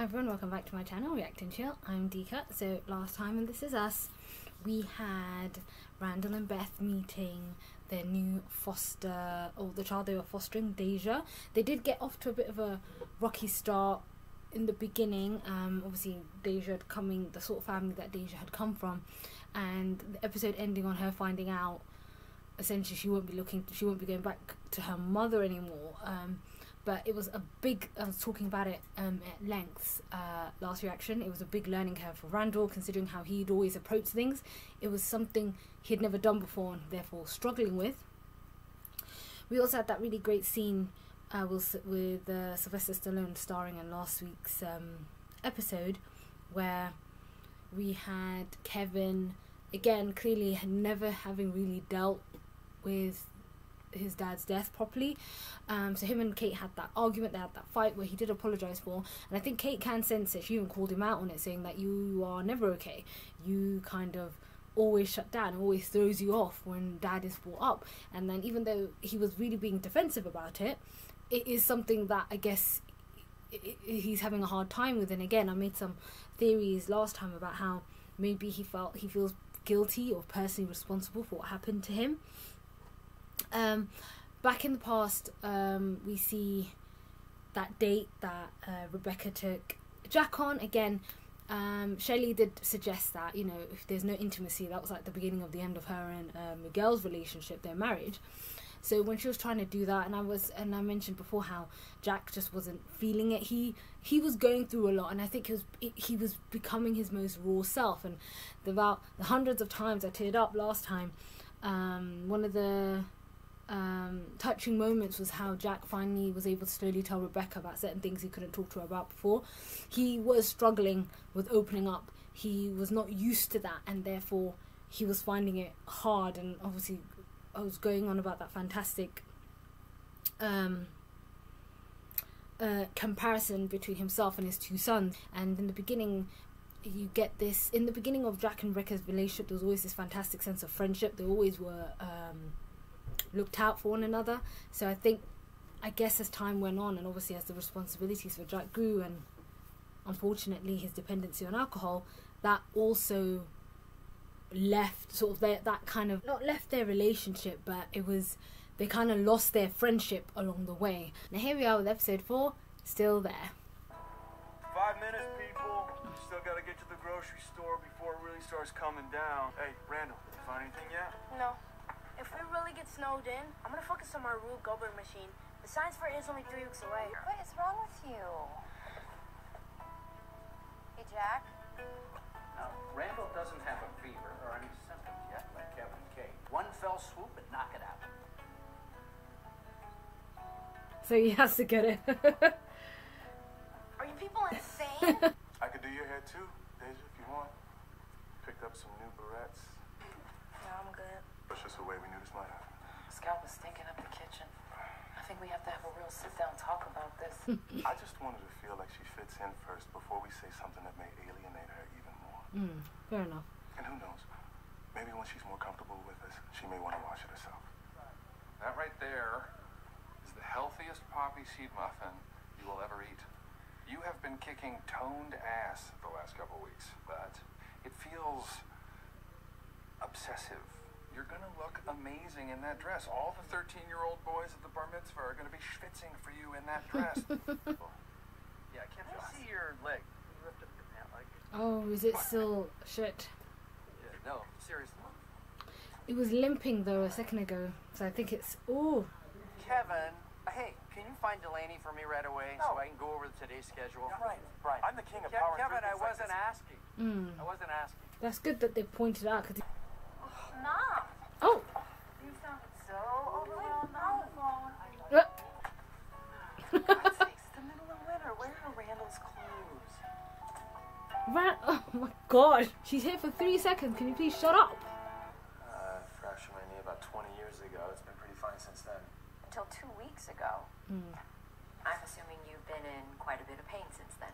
Hi everyone, welcome back to my channel, React and Chill. I'm Deja. So last time on This Is Us, we had Randall and Beth meeting their new foster, or the child they were fostering, Deja. They did get off to a bit of a rocky start in the beginning. Obviously Deja had coming, the sort of family that Deja had come from, and the episode ending on her finding out essentially she won't be going back to her mother anymore. But it was a big, I was talking about it at length last reaction. It was a big learning curve for Randall, considering how he'd always approached things. It was something he'd never done before and therefore struggling with. We also had that really great scene with Sylvester Stallone starring in last week's episode, where we had Kevin, again, clearly never having really dealt with his dad's death properly. So him and Kate had that argument, they had that fight where he did apologise for, and I think Kate can sense it. She even called him out on it, saying that you are never okay. You kind of always shut down, always throws you off when dad is brought up. And then even though he was really being defensive about it, it is something that I guess he's having a hard time with. And again, I made some theories last time about how maybe he feels guilty or personally responsible for what happened to him. Back in the past, we see that date that Rebecca took Jack on. Again, Shelley did suggest that, you know, if there's no intimacy, that was like the beginning of the end of her and Miguel's relationship, their marriage. So when she was trying to do that, and I mentioned before how Jack just wasn't feeling it. He was going through a lot, and I think he was becoming his most raw self. And about the hundreds of times I teared up last time, one of the touching moments was how Jack finally was able to slowly tell Rebecca about certain things he couldn't talk to her about before. He was struggling with opening up. He was not used to that, and therefore he was finding it hard. And obviously I was going on about that fantastic comparison between himself and his two sons. And in the beginning, you get this, in the beginning of Jack and Rebecca's relationship, there was always this fantastic sense of friendship. They always were looked out for one another. So I guess as time went on, and obviously as the responsibilities for Jack grew, and unfortunately his dependency on alcohol, that also left sort of that kind of, not left their relationship, but it was, they kind of lost their friendship along the way. Now here we are with episode 4, still there. 5 minutes, people. Still gotta get to the grocery store before it really starts coming down. Hey, Randall, you find anything yet? No. If we really get snowed in, I'm gonna focus on my Rube Goldberg machine. The science fair is only 3 weeks away. What is wrong with you? Hey, Jack? Now, Randall doesn't have a fever or any symptoms yet, like Kevin and Kate. One fell swoop and knock it out. So he has to get it. Are you people insane? I could do your hair too, Deja, if you want. Picked up some new barrettes. No, I'm good. That's just the way we knew this might happen. Scout was stinking up the kitchen. I think we have to have a real sit-down talk about this. I just wanted to feel like she fits in first before we say something that may alienate her even more. Fair enough. And who knows? Maybe when she's more comfortable with us, she may want to wash it herself. That right there is the healthiest poppy seed muffin you will ever eat. You have been kicking toned ass the last couple weeks, but it feels obsessive. You're gonna look amazing in that dress. All the 13-year-old boys at the bar mitzvah are gonna be schwitzing for you in that dress. Yeah, can I see your leg? Can you lift up your pant leg? Oh, is it still shit? Yeah, no, seriously. It was limping though a second ago, so I think it's, oh. Kevin, hey, can you find Delaney for me right away so I can go over today's schedule? Right. I'm the king of power. Kevin, I wasn't asking. I wasn't asking. That's good that they pointed out, because Mom! oh! You sounded so overwhelmed on the phone. For God's sakes, it's the middle of winter. Where are Randall's clothes? Oh my god, she's here for 3 seconds, can you please shut up? Fractured my knee about 20 years ago. It's been pretty fine since then. Until 2 weeks ago. I'm assuming you've been in quite a bit of pain since then.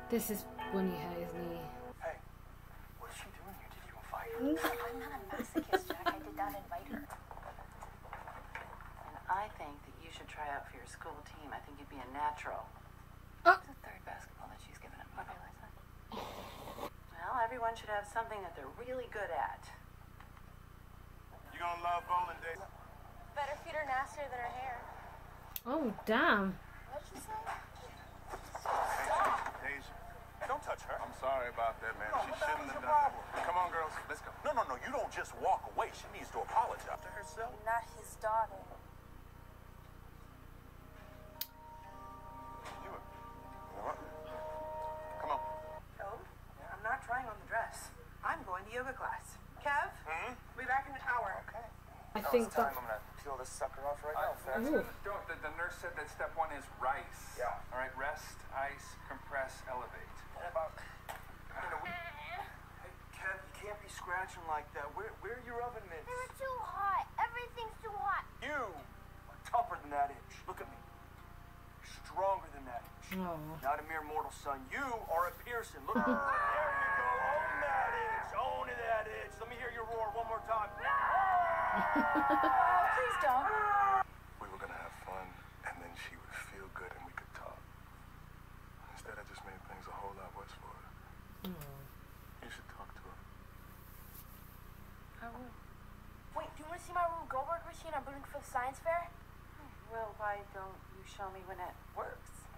This is when he hurt his knee. Hey, what's she doing here? Did you invite her? I'm not a masochist, Jack. I did not invite her. think that you should try out for your school team. I think you'd be a natural. Oh. It's the third basketball that she's given him. You realize that? Well, everyone should have something that they're really good at. You gonna love bowling, Deja? Better feet are nastier than her hair. Oh, damn. What'd you say? Deja, don't touch her. I'm sorry about that, man. She shouldn't have done that. Come on, girls, let's go. No, you don't just walk away. She needs to apologize to herself. Not his daughter. You know what? Come on. Oh, I'm not trying on the dress. I'm going to yoga class. Kev, be back in an hour. Okay. I think that. I'm gonna peel this sucker off right now. Ooh. The nurse said that step 1 is rice. Yeah. All right, rest, ice, compress, elevate. What about... Hey, Kev, you can't be scratching like that. Where are your oven mitts? They're too hot. Everything's too hot. You are tougher than that itch. Look at me. Stronger than that itch. Oh. Not a mere mortal, son. You are a Pearson. Look. There you go. Own that itch. Own that itch. Let me hear your roar one more time. Please don't. We were gonna have fun, and then she would feel good, and we could talk. Instead, I just made things a whole lot worse for her. You should talk to her. I will. Wait, do you want to see my Rube Goldberg machine I'm building for the science fair? Well, why don't you show me when it works?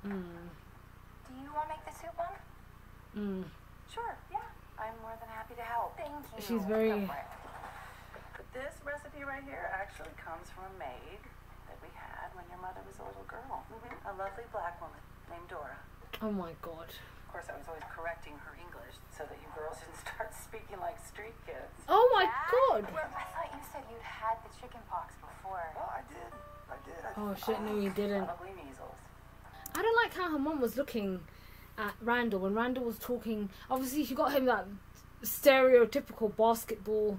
Do you want to make the soup, Mom? Sure, yeah. I'm more than happy to help. Thank you. She's very. Go for it. But this recipe right here actually comes from a maid that we had when your mother was a little girl. A lovely black woman named Dora. Oh my god. Of course, I was always correcting her English so that you girls didn't start speaking like street kids. Oh my god. Well, I thought you said you'd had the chicken pox before. Oh, I did. Oh shit, no, you didn't. Probably measles. I don't like how her mum was looking at Randall when Randall was talking. Obviously, she got him that stereotypical basketball,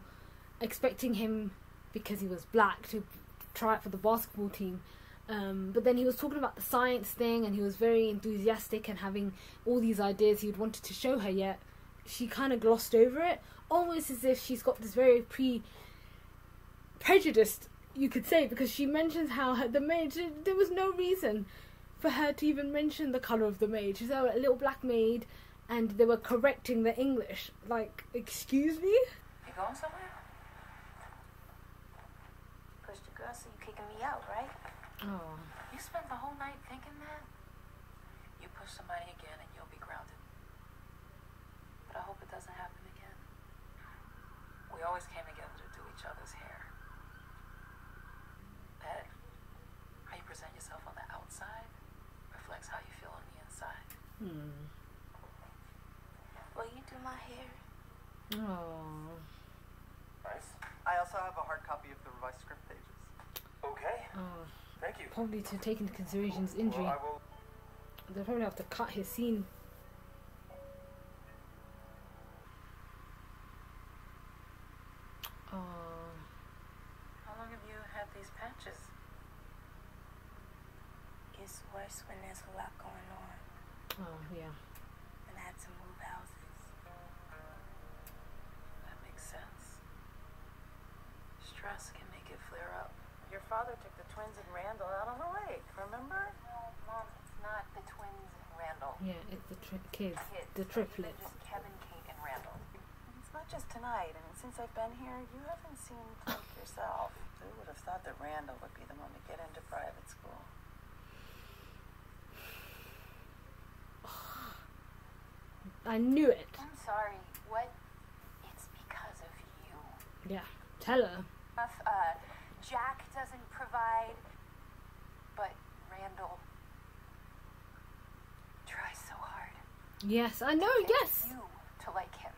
expecting him because he was black to try it for the basketball team. But then he was talking about the science thing, and he was very enthusiastic and having all these ideas he wanted to show her. Yet she kind of glossed over it, almost as if she's got this very prejudiced, you could say, because she mentions how the maid. There was no reason for her to even mention the colour of the maid. She's a little black maid, and they were correcting the English. Like, excuse me? You going somewhere? Pushed the girl, so you kicking me out, right? Oh. You spent the whole night thinking that? You push somebody again and you'll be grounded. But I hope it doesn't happen again. We always came together to do each other's hair. That how you present yourself on the outside reflects how you feel on the inside. Will you do my hair? Oh. Nice. I also have a hard copy of the revised script pages. Okay. Oh. Thank you. Probably to take into consideration his injury. Well, I will. They'll probably have to cut his scene. Oh. How long have you had these patches? Gets worse when there's a lot going on. Oh, yeah. And I had to move houses. That makes sense. Stress can make it flare up. Your father took the twins and Randall out on the lake, remember? No, Mom, it's not the twins and Randall. Yeah, it's the kids. Kids. The triplets. They're just Kevin, Kate, and Randall. It's not just tonight. I mean, since I've been here, you haven't seemed like yourself. Who would have thought that Randall would be the one to get into private school? I knew it. I'm sorry. What? It's because of you. Yeah. Tell her. Jack doesn't provide, but Randall tries so hard. Yes, I know, yes. You to like him.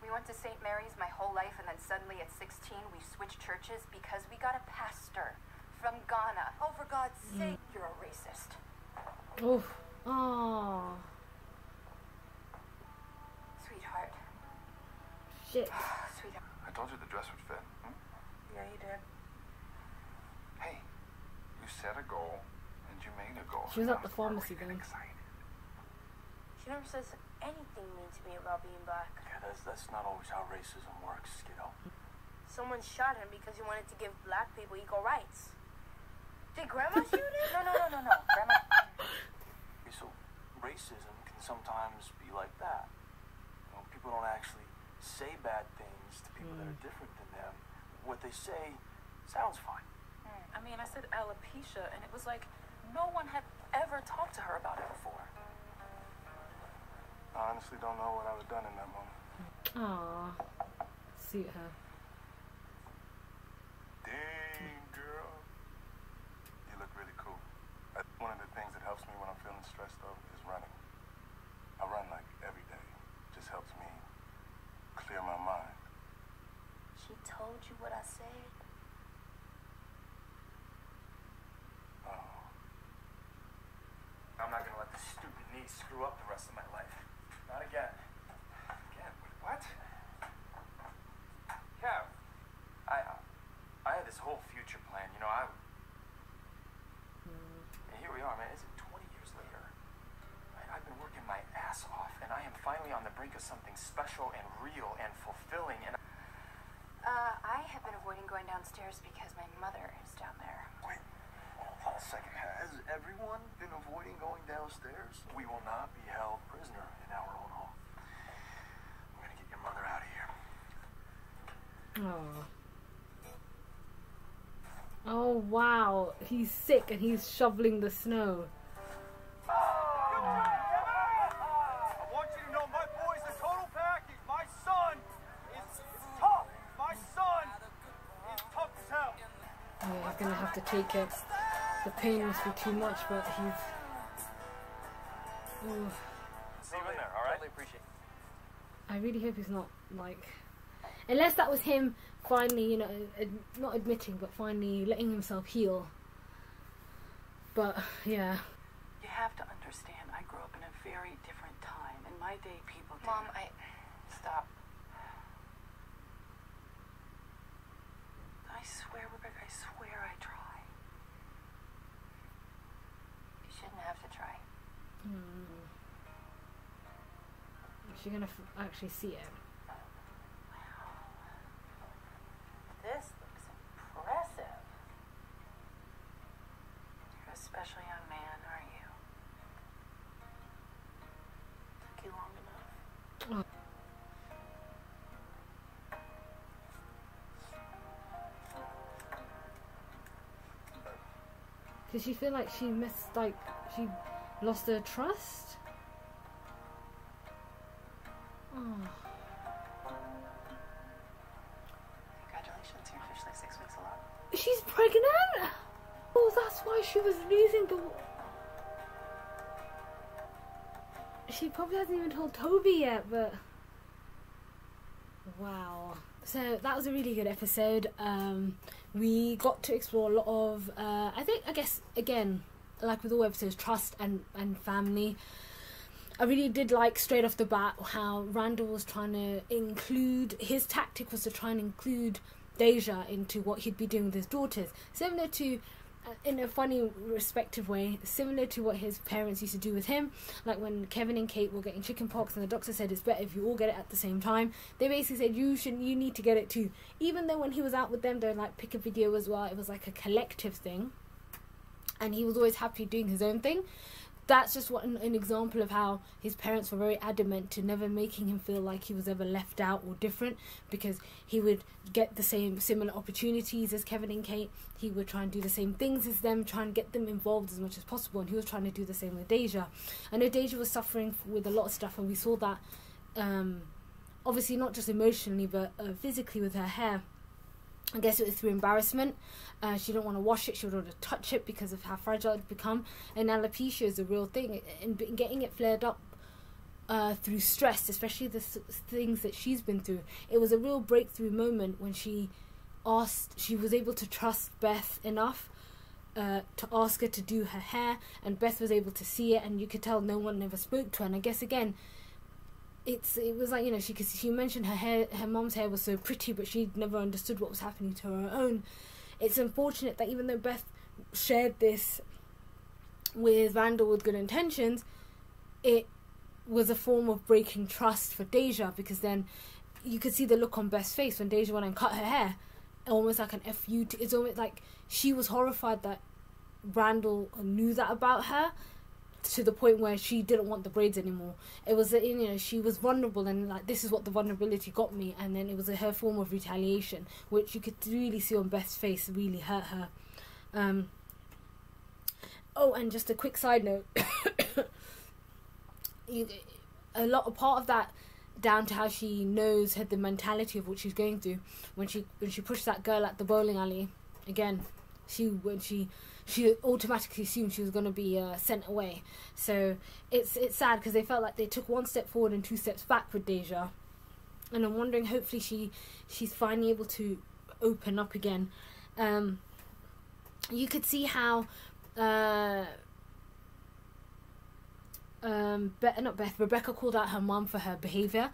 We went to St. Mary's my whole life, and then suddenly at 16 we switched churches because we got a pastor from Ghana. Oh, for God's sake, you're a racist. Oof. Oh. Sweetheart. Shit. Sweetheart. I told you the dress would fit. Yeah, you did. Hey, you set a goal and you made a goal. She was Now at the it's more pharmacy even then. excited. She never says anything mean to me about being black. Yeah, that's not always how racism works, kiddo. Someone shot him because he wanted to give black people equal rights. Did Grandma shoot him? No. Grandma. So racism can sometimes be like that. You know, people don't actually say bad things to people that are different than them. What they say sounds fine. I mean, I said alopecia, and it was like no one had ever talked to her about it before. I honestly don't know what I would have done in that moment. Aww. Suit her. Dang, girl. You look really cool. One of the things that helps me when I'm feeling stressed, though, is running. I run like every day. Just helps me clear my mind. She told you what I said? Oh. I'm not gonna let this stupid knee screw up the rest of my life. Not again. Again, what? Kev, I had this whole future plan, you know, and here we are, man, it's 20 years later. I've been working my ass off, and I am finally on the brink of something special and real and fulfilling, and I have been avoiding going downstairs because my mother is down there. Wait, hold on a second. Has everyone been avoiding going downstairs? We will not be held prisoner in our own home. We're gonna get your mother out of here. Oh. Oh wow, he's sick and he's shoveling the snow. I want you to know my boy's a total package. My son is tough. My son is tough as hell. Yeah, he's gonna have to take it. The pain must be too much, but he's... Ooh. See you in there, all right? Totally appreciate it. I really hope he's not, like... Unless that was him finally, you know, not admitting, but finally letting himself heal. But, yeah. You have to understand, I grew up in a very different time. In my day, people didn't... Mom, stop. I swear, Rebecca, I swear I try. You shouldn't have to try. Is she gonna actually see it? This looks impressive. You're a special young man, aren't you? Took you long enough. Does she feel like she missed, like, she lost her trust? Oh. Congratulations, you're officially 6 weeks along. She's pregnant? Oh, that's why she was losing the... She probably hasn't even told Toby yet, but... Wow. So that was a really good episode. We got to explore a lot of, I guess, again, like with all episodes, trust and family. I really did like straight off the bat how Randall was trying to include, his tactic was to try and include Deja into what he'd be doing with his daughters. Similar to, in a funny, respective way, similar to what his parents used to do with him. Like when Kevin and Kate were getting chickenpox and the doctor said it's better if you all get it at the same time. They basically said you need to get it too. Even though when he was out with them, they'd like pick a video as well. It was like a collective thing. And he was always happy doing his own thing. That's just what an example of how his parents were very adamant to never making him feel like he was ever left out or different, because he would get the similar opportunities as Kevin and Kate. He would try and do the same things as them, try and get them involved as much as possible, and he was trying to do the same with Deja. I know Deja was suffering with a lot of stuff, and we saw that obviously not just emotionally but physically with her hair. I guess it was through embarrassment. She didn't want to wash it, she would want to touch it because of how fragile it had become. And alopecia is a real thing, and getting it flared up through stress, especially the things that she's been through. It was a real breakthrough moment when she was able to trust Beth enough to ask her to do her hair, and Beth was able to see it, and you could tell no one ever spoke to her. And I guess again, it was like, you know, she mentioned her mom's hair was so pretty, but she never understood what was happening to her own. It's unfortunate that even though Beth shared this with Randall with good intentions, it was a form of breaking trust for Deja, because then you could see the look on Beth's face when Deja went and cut her hair, almost like an FU. It's almost like she was horrified that Randall knew that about her, to the point where she didn't want the braids anymore. It was that, you know, she was vulnerable, and like, this is what the vulnerability got me, and then it was her form of retaliation, which you could really see on Beth's face really hurt her. Oh, and just a quick side note, a part of that down to how she knows the mentality of what she's going through. When she pushed that girl at the bowling alley, again, she automatically assumed she was going to be sent away. So it's sad, because they felt like they took one step forward and two steps back with Deja, and I'm wondering, hopefully she's finally able to open up again. You could see how Rebecca called out her mum for her behaviour.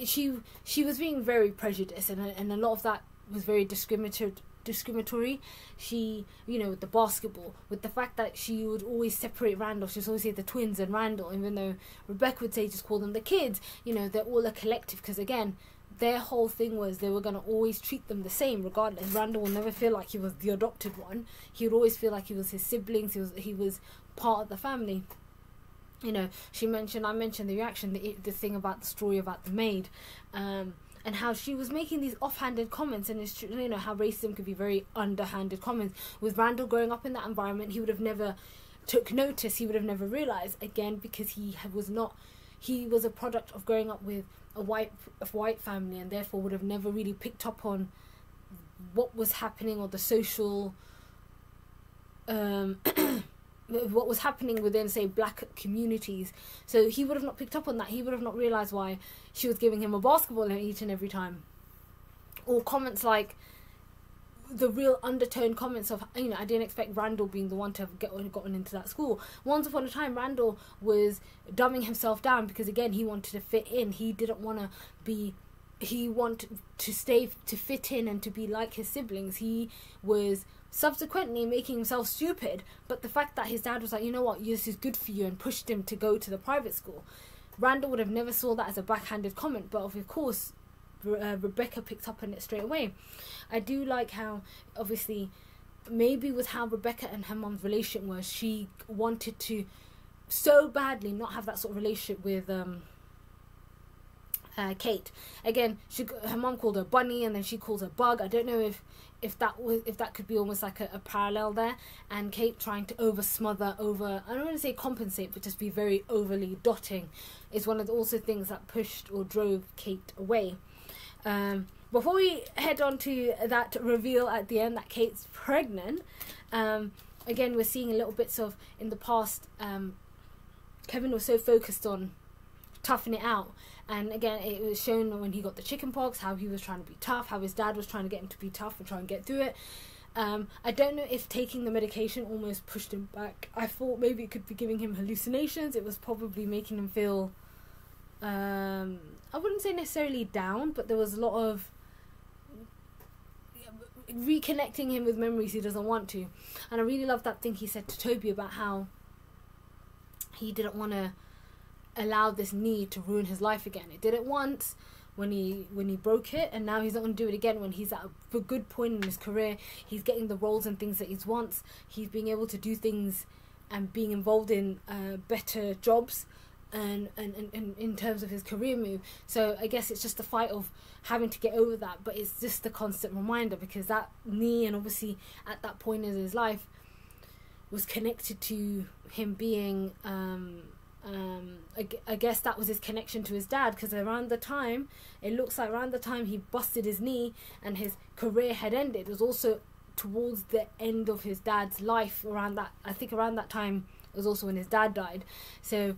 She was being very prejudiced, and a lot of that was very discriminatory. She, you know, with the basketball, with the fact that she would always separate Randall. She would always say the twins and Randall, even though Rebecca would say just call them the kids. You know, they're all a collective, because again, their whole thing was they were going to always treat them the same regardless. Randall will never feel like he was the adopted one. He would always feel like he was his siblings. He was part of the family. You know, I mentioned the reaction, the thing about the story about the maid, and how she was making these offhanded comments, and it's, you know, how racism could be very underhanded comments. With Randall growing up in that environment, he would have never took notice. He would have never realized, again, because he was a product of growing up with a white family, and therefore would have never really picked up on what was happening, or the social what was happening within, say, black communities. So he would have not picked up on that. He would have not realised why she was giving him a basketball each and every time. Or comments like the real undertone comments of, you know, I didn't expect Randall being the one to have gotten into that school. Once upon a time, Randall was dumbing himself down because, again, he wanted to fit in. He didn't want to be... He wanted to fit in and to be like his siblings. He was subsequently making himself stupid, but the fact that his dad was like, you know what, this is good for you, and pushed him to go to the private school, Randall would have never saw that as a backhanded comment, but of course Rebecca picked up on it straight away. I do like how, obviously, maybe with how Rebecca and her mum's relationship was, she wanted to so badly not have that sort of relationship with Kate. Again, her mum called her Bunny, and then she calls her Bug. I don't know if that could be almost like a parallel there, and Kate trying to I don't want to say compensate, but just be very overly dotting, is one of the also things that pushed or drove Kate away. Before we head on to that reveal at the end that Kate's pregnant, again, we're seeing little bits of, in the past, Kevin was so focused on toughing it out, and again, it was shown when he got the chicken pox, how he was trying to be tough, how his dad was trying to get him to be tough and try and get through it. I don't know if taking the medication almost pushed him back. I thought maybe it could be giving him hallucinations. It was probably making him feel, I wouldn't say necessarily down, but there was a lot of reconnecting him with memories he doesn't want to. And I really love that thing he said to Toby about how he didn't want to allow this need to ruin his life again. He did it once when he broke it, and now he's not going to do it again when he's at a good point in his career. He's getting the roles and things that he wants. He's being able to do things and being involved in better jobs and in terms of his career move. So I guess it's just the fight of having to get over that, but it's just the constant reminder, because that knee, and obviously at that point in his life, was connected to him being I guess that was his connection to his dad, because it looks like around the time he busted his knee and his career had ended, it was also towards the end of his dad's life. Around that time it was also when his dad died. So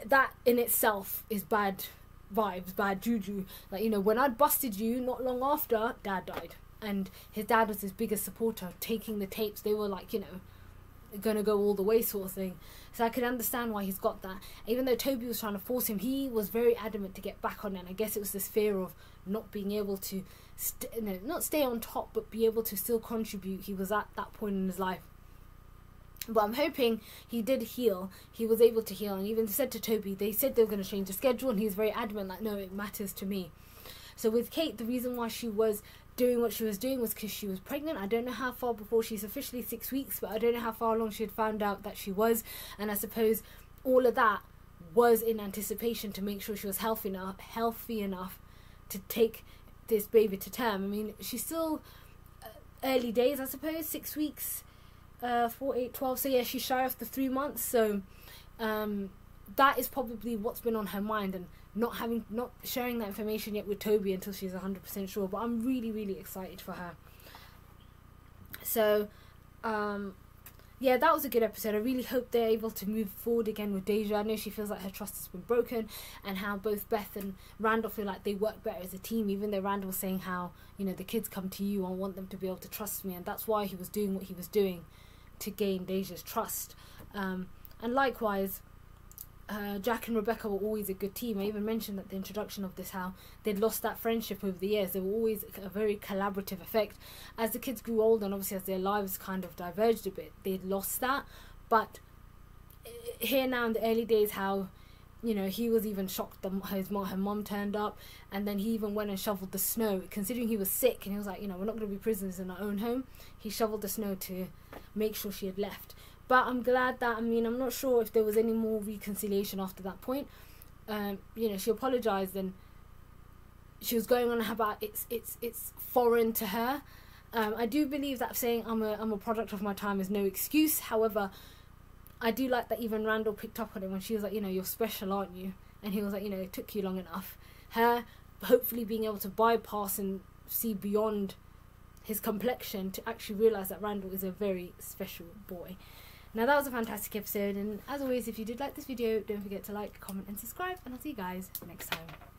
that in itself is bad vibes, bad juju. Like, you know, when I'd busted you, not long after, dad died, and his dad was his biggest supporter, taking the tapes. They were like, you know, gonna go all the way sort of thing. So I could understand why he's got that. Even though Toby was trying to force him, he was very adamant to get back on it. And I guess it was this fear of not being able to not stay on top, but be able to still contribute. He was at that point in his life. But I'm hoping he did heal. He was able to heal, and even said to Toby, they said they were going to change the schedule, and he was very adamant, like, no, it matters to me. So with Kate, the reason why she was doing what she was doing was because she was pregnant. I don't know how far before she's officially 6 weeks, but I don't know how far along she had found out that she was. And I suppose all of that was in anticipation to make sure she was healthy enough to take this baby to term. I mean, she's still early days, I suppose, 6 weeks, 4, 8, 12. So yeah, she's shy of the 3 months. So that is probably what's been on her mind, and not sharing that information yet with Toby until she's 100% sure. But I'm really, really excited for her. So yeah, that was a good episode. I really hope they're able to move forward again with Deja. I know she feels like her trust has been broken, and how both Beth and Randall feel like they work better as a team, even though Randall was saying how, you know, the kids come to you, I want them to be able to trust me, and that's why he was doing what he was doing, to gain Deja's trust. And likewise, Jack and Rebecca were always a good team. I even mentioned at the introduction of this how they'd lost that friendship over the years. They were always a very collaborative effect. As the kids grew older, and obviously as their lives kind of diverged a bit, they'd lost that. But here now in the early days, how, you know, he was even shocked that her mom turned up, and then he even went and shoveled the snow, considering he was sick, and he was like, you know, we're not going to be prisoners in our own home. He shoveled the snow to make sure she had left. But I'm glad that, I mean, I'm not sure if there was any more reconciliation after that point. You know, she apologised, and she was going on about it's foreign to her. I do believe that saying I'm a product of my time is no excuse. However, I do like that even Randall picked up on it when she was like, you know, you're special, aren't you? And he was like, you know, it took you long enough. Her hopefully being able to bypass and see beyond his complexion to actually realise that Randall is a very special boy. Now, that was a fantastic episode, and as always, if you did like this video, don't forget to like, comment and subscribe, and I'll see you guys next time.